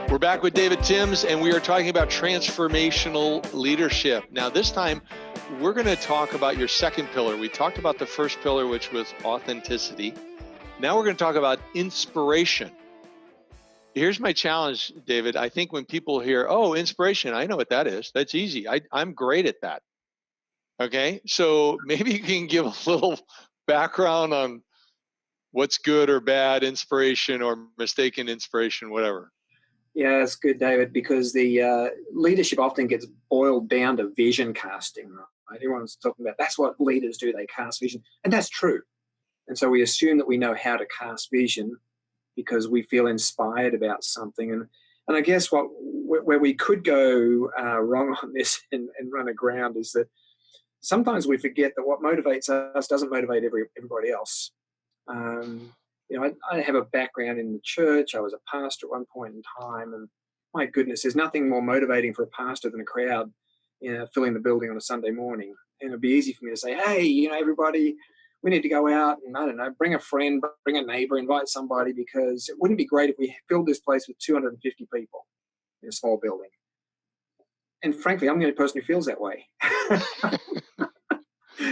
We're back with David Timms, and we are talking about transformational leadership. Now, this time, we're going to talk about your second pillar. We talked about the first pillar, which was authenticity. Now we're going to talk about inspiration. Here's my challenge, David. I think when people hear, oh, inspiration, I know what that is. That's easy. I'm great at that. Okay, so maybe you can give a little background on what's good or bad inspiration or mistaken inspiration, whatever. Yeah, it's good, David, because the leadership often gets boiled down to vision casting, right? Everyone's talking about that's what leaders do, they cast vision. And that's true. And so we assume that we know how to cast vision because we feel inspired about something. And I guess where we could go wrong on this and run aground is that sometimes we forget that what motivates us doesn't motivate everybody else. I have a background in the church. I was a pastor at one point in time, and my goodness, there's nothing more motivating for a pastor than a crowd, filling the building on a Sunday morning. And it'd be easy for me to say, hey, everybody, we need to go out and, I don't know, bring a friend, bring a neighbor, invite somebody, because it wouldn't be great if we filled this place with 250 people in a small building. And frankly, I'm the only person who feels that way.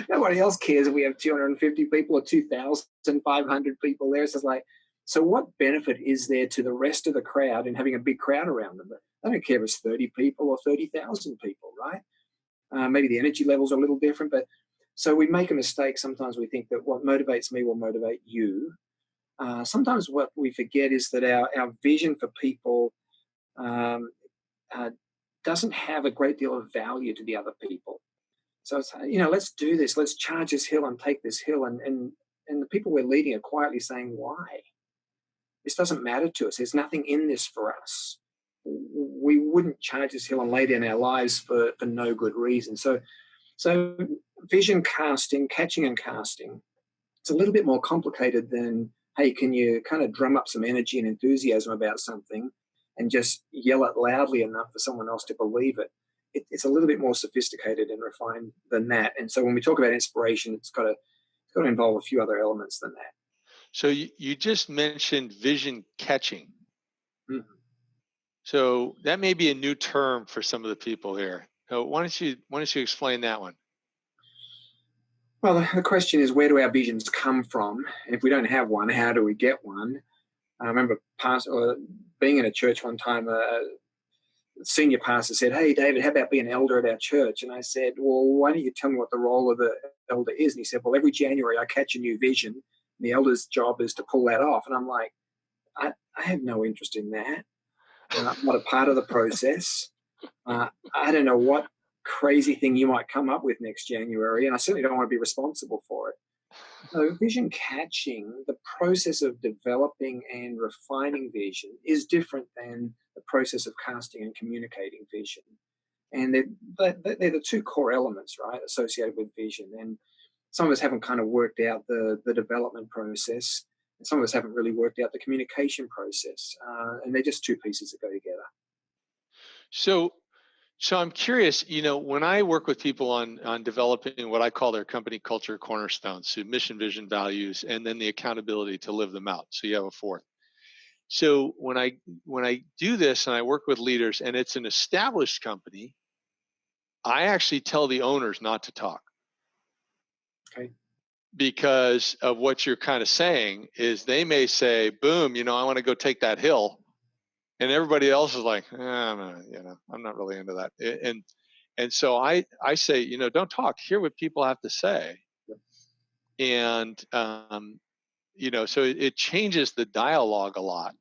Nobody else cares if we have 250 people or 2,500 people there. So what benefit is there to the rest of the crowd in having a big crowd around them? I don't care if it's 30 people or 30,000 people, right? Maybe the energy levels are a little different, but so we make a mistake. Sometimes we think that what motivates me will motivate you. Sometimes what we forget is that our vision for people doesn't have a great deal of value to the other people. So it's, let's do this. Let's charge this hill and take this hill. And the people we're leading are quietly saying, why? This doesn't matter to us. There's nothing in this for us. We wouldn't charge this hill and lay down our lives for no good reason. So vision casting, catching and casting, it's a little bit more complicated than, hey, can you kind of drum up some energy and enthusiasm about something and just yell it loudly enough for someone else to believe it? It's a little bit more sophisticated and refined than that. And so when we talk about inspiration, it's got to involve a few other elements than that. So you just mentioned vision catching. Mm-hmm. So that may be a new term for some of the people here. So why don't you explain that one? Well, the question is, where do our visions come from? And if we don't have one, how do we get one? I remember being in a church one time, senior pastor said, hey, David, how about being an elder at our church? And I said, well, why don't you tell me what the role of the elder is? And he said, well, every January I catch a new vision. And the elder's job is to pull that off. And I'm like, I have no interest in that. I'm not a part of the process. I don't know what crazy thing you might come up with next January, and I certainly don't want to be responsible for it. So vision catching, the process of developing and refining vision, is different than the process of casting and communicating vision. And they're the two core elements, right, associated with vision. And some of us haven't kind of worked out the development process, and some of us haven't really worked out the communication process. And they're just two pieces that go together. So I'm curious, when I work with people on developing what I call their company culture cornerstones, so mission, vision, values, and then the accountability to live them out. So you have a fourth. So when I do this and I work with leaders and it's an established company, I actually tell the owners not to talk. Okay. Because of what you're kind of saying is they may say, boom, I want to go take that hill. And everybody else is like, I'm not really into that. And so I say, don't talk. Hear what people have to say. And, so it changes the dialogue a lot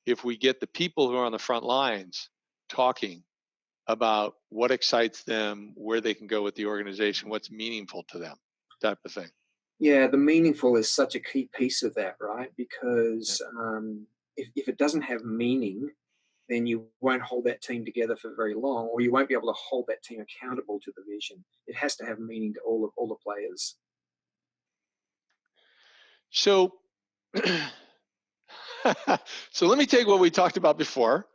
if we get the people who are on the front lines talking about what excites them, where they can go with the organization, what's meaningful to them, type of thing. Yeah, the meaningful is such a key piece of that, right? Because if it doesn't have meaning, then you won't hold that team together for very long, or you won't be able to hold that team accountable to the vision. It has to have meaning to all the players. So, so let me take what we talked about before.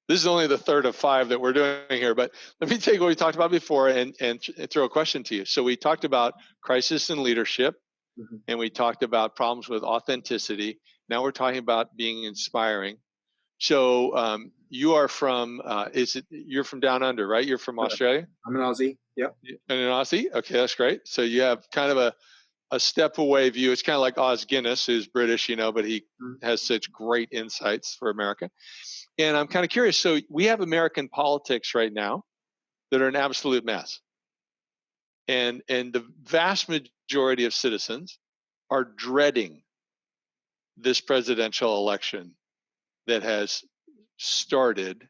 This is only the third of 5 that we're doing here, but let me take what we talked about before and throw a question to you. So we talked about crisis in leadership, mm-hmm. and we talked about problems with authenticity. Now we're talking about being inspiring. So you are from, you're from down under, right? You're from Australia? I'm an Aussie. Yep. And an Aussie? Okay, that's great. So you have kind of a step away view. It's kind of like Oz Guinness, who's British, but he has such great insights for America. And I'm kind of curious. So we have American politics right now that are an absolute mess. And the vast majority of citizens are dreading this presidential election that has started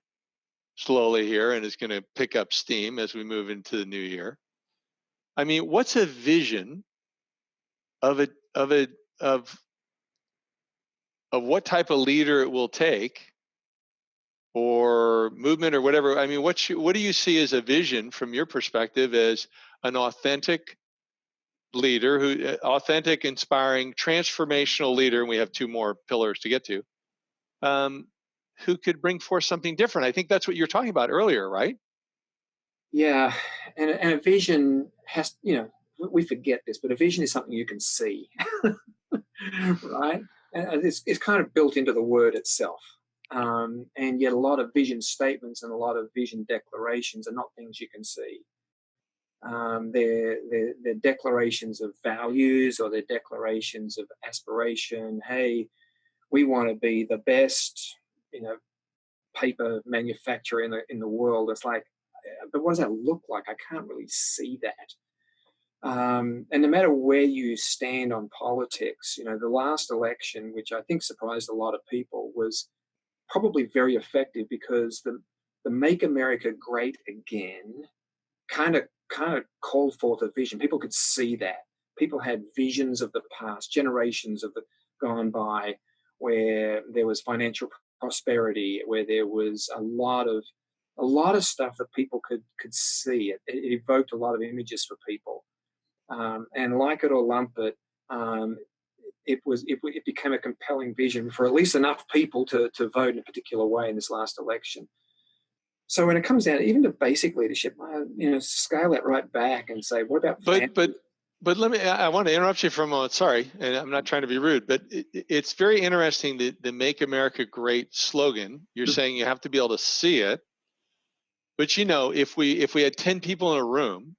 slowly here and is going to pick up steam as we move into the new year. I mean, what's a vision of what type of leader it will take, or movement, or whatever? I mean, what do you see as a vision from your perspective as an authentic leader, authentic, inspiring, transformational leader? And we have two more pillars to get to. Who could bring forth something different? I think that's what you're talking about earlier, right? Yeah, and a vision has, we forget this, but a vision is something you can see, right? And it's kind of built into the word itself. And yet a lot of vision statements and a lot of vision declarations are not things you can see. They're declarations of values, or they're declarations of aspiration. Hey, we want to be the best, paper manufacturer in the world. It's like, but what does that look like? I can't really see that. And no matter where you stand on politics, the last election, which I think surprised a lot of people, was probably very effective, because the Make America Great Again kind of called forth a vision. People could see that. People had visions of the past, generations of the gone by, where there was financial prosperity, where there was a lot of stuff that people could see. It evoked a lot of images for people, and like it or lump it, it became a compelling vision for at least enough people to vote in a particular way in this last election. So when it comes down even to basic leadership, scale that right back and say, what about family? But I want to interrupt you for a moment. Sorry, and I'm not trying to be rude, but it's very interesting, the Make America Great slogan. You're saying you have to be able to see it. But if we had 10 people in a room,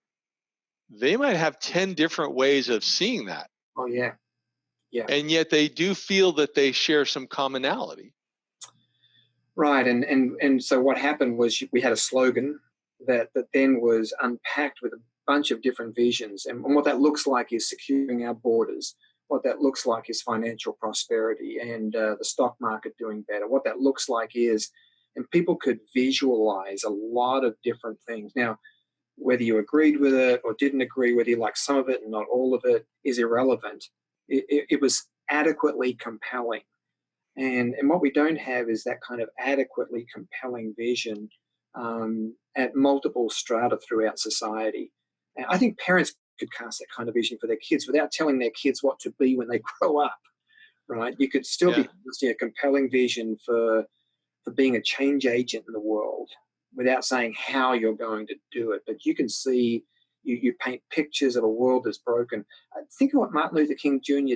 they might have 10 different ways of seeing that. Oh yeah. Yeah. And yet they do feel that they share some commonality. Right. And so what happened was we had a slogan that then was unpacked with a bunch of different visions. And what that looks like is securing our borders. What that looks like is financial prosperity and the stock market doing better. What that looks like is, and people could visualize a lot of different things. Now, whether you agreed with it or didn't agree with it, like some of it and not all of it, is irrelevant. It was adequately compelling. And what we don't have is that kind of adequately compelling vision at multiple strata throughout society. And I think parents could cast that kind of vision for their kids without telling their kids what to be when they grow up, right? You could still be casting a compelling vision for being a change agent in the world without saying how you're going to do it. But you can see, you paint pictures of a world that's broken. Think of what Martin Luther King Jr.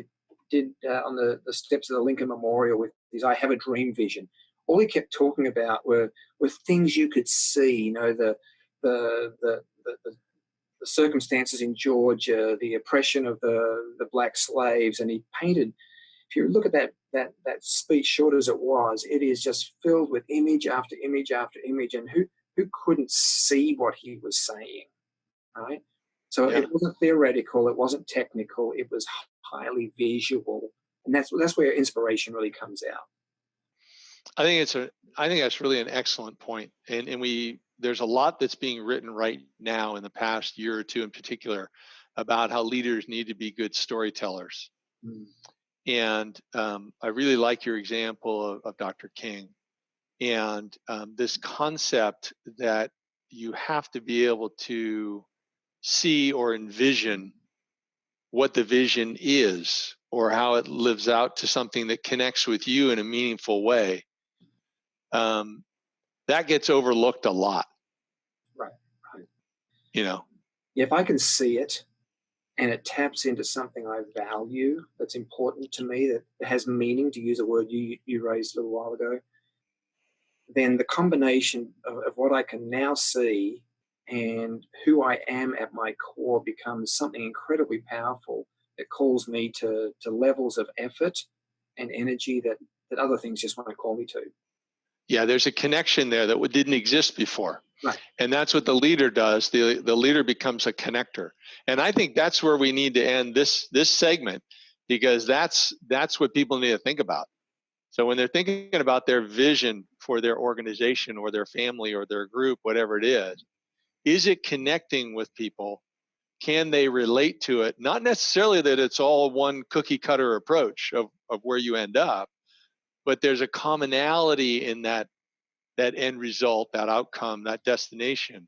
did on the steps of the Lincoln Memorial with his "I Have a Dream" vision. All he kept talking about were things you could see. The circumstances in Georgia, the oppression of the black slaves, and he painted. If you look at that speech, short as it was, it is just filled with image after image after image, and who couldn't see what he was saying, right? So it wasn't theoretical, it wasn't technical, it was highly visual, and that's where inspiration really comes out. I think that's really an excellent point, and there's a lot that's being written right now in the past year or two in particular about how leaders need to be good storytellers. And I really like your example of Dr. King, and this concept that you have to be able to see or envision what the vision is, or how it lives out to something that connects with you in a meaningful way. That gets overlooked a lot. Right. If I can see it and it taps into something I value that's important to me, that has meaning, to use a word you raised a little while ago, then the combination of what I can now see and who I am at my core becomes something incredibly powerful that calls me to levels of effort and energy that other things just won't call me to. Yeah, there's a connection there that didn't exist before. Right. And that's what the leader does. The leader becomes a connector. And I think that's where we need to end this segment, because that's what people need to think about. So when they're thinking about their vision for their organization or their family or their group, whatever it is it connecting with people? Can they relate to it? Not necessarily that it's all one cookie cutter approach of where you end up, but there's a commonality in that end result, that outcome, that destination,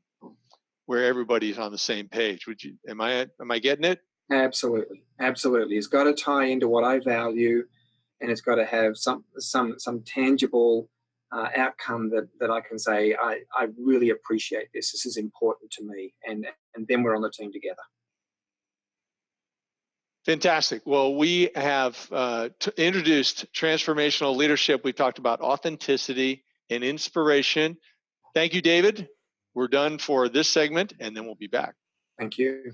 where everybody's on the same page. Am I getting it? Absolutely. It's got to tie into what I value, and it's got to have some tangible outcome that I can say, I really appreciate this. This is important to me, and then we're on the team together. Fantastic. Well, we have introduced transformational leadership. We talked about authenticity and inspiration. Thank you, David. We're done for this segment, and then we'll be back. Thank you.